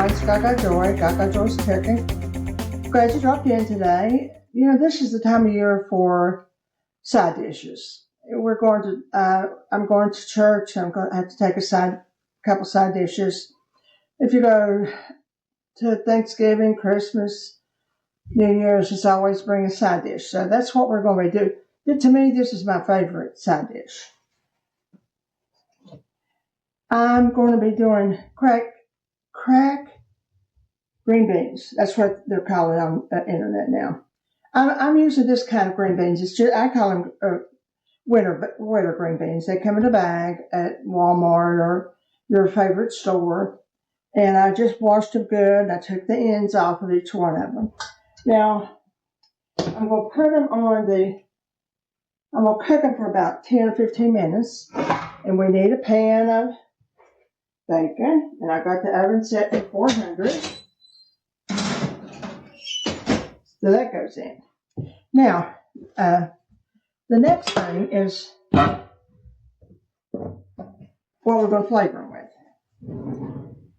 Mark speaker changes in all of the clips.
Speaker 1: Hi, it's Gaga Joy, Gaga Joy's Cooking. Glad you dropped in today. You know, this is the time of year for side dishes. I'm going to church. I'm going to have to take a couple side dishes. If you go to Thanksgiving, Christmas, New Year's, just always bring a side dish. So that's what we're going to do. To me, this is my favorite side dish. I'm going to be doing crack green beans. That's what they're calling on the internet now. I'm using this kind of green beans. I call them winter green beans. They come in a bag at Walmart or your favorite store. And I just washed them good. I took the ends off of each one of them. Now, I'm going to put them I'm going to cook them for about 10 or 15 minutes. And we need a pan of bacon. And I got the oven set to 400. So that goes in. Now, the next thing is what we're going to flavor them with.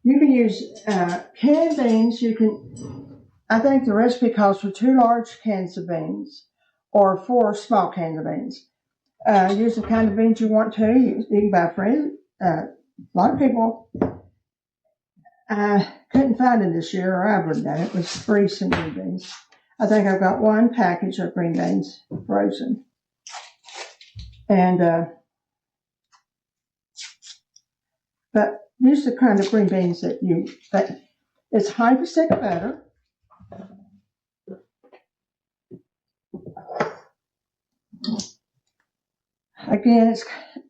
Speaker 1: You can use canned beans. I think the recipe calls for 2 large cans of beans or 4 small cans of beans. Use the kind of beans you want to. You can buy fresh. A lot of people couldn't find it this year, or I would have done it. It was free some green beans. I think I've got 1 package of green beans frozen. And, but use the kind of green beans that it's half a stick of butter. Again,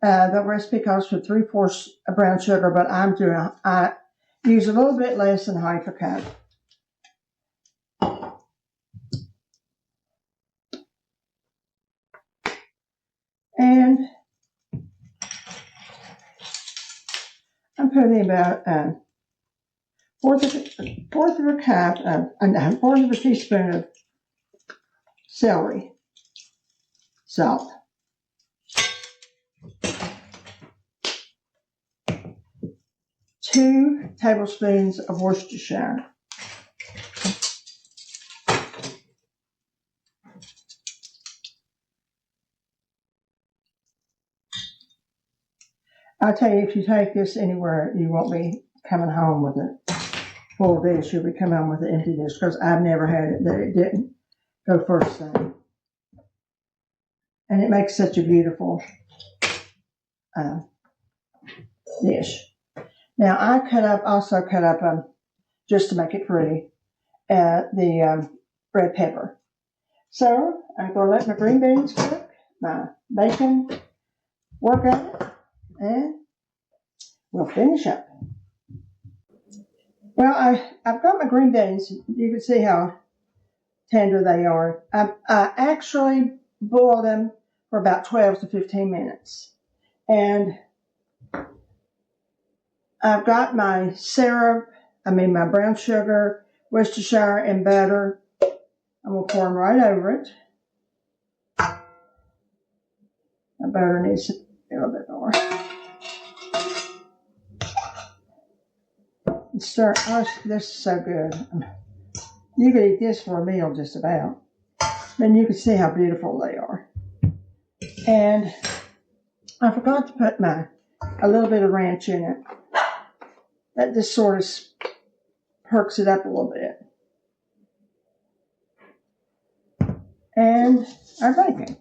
Speaker 1: the recipe calls for 3/4 of brown sugar, but I use a little bit less than half a cup. And I'm putting about fourth of a teaspoon of celery salt. 2 tablespoons of Worcestershire. I'll tell you, if you take this anywhere, you won't be coming home with a full dish. You'll be coming home with an empty dish, because I've never had it that it didn't go first thing. And it makes such a beautiful dish. Now, I also cut up, just to make it pretty, the red pepper. So, I'm going to let my green beans cook, my bacon work on it, and we'll finish up. Well, I've got my green beans. You can see how tender they are. I actually boiled them for about 12 to 15 minutes. And I've got my my brown sugar, Worcestershire, and butter. I'm going to pour them right over it. My butter needs a little bit more. This is so good. You could eat this for a meal just about. Then you can see how beautiful they are. And I forgot to put a little bit of ranch in it. That just sort of perks it up a little bit. And our bacon.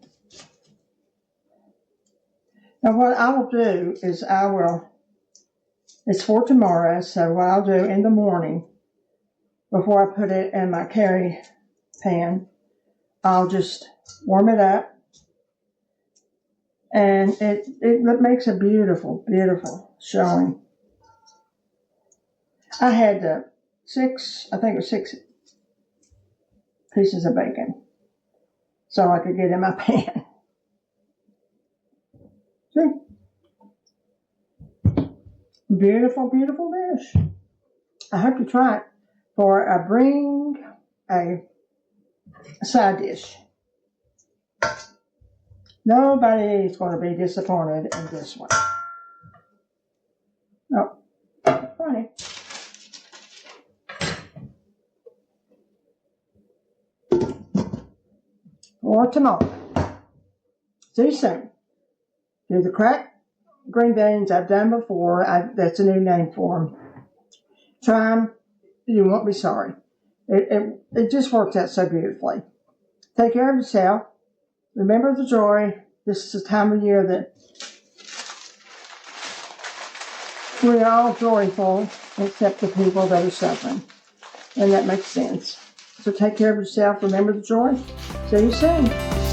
Speaker 1: Now what I will do is it's for tomorrow, so what I'll do in the morning, before I put it in my curry pan, I'll just warm it up. And it makes a beautiful, beautiful showing. I had 6 pieces of bacon, so I could get in my pan. See? Beautiful, beautiful dish. I hope you try it for a side dish. Nobody is going to be disappointed in this one. Oh, funny. or tomorrow. See you soon. Do the cracked green beans I've done before. That's a new name for them. Try them. You won't be sorry. It just works out so beautifully. Take care of yourself. Remember the joy. This is the time of year that we are all joyful except the people that are suffering. And that makes sense. So take care of yourself. Remember the joy. See you soon.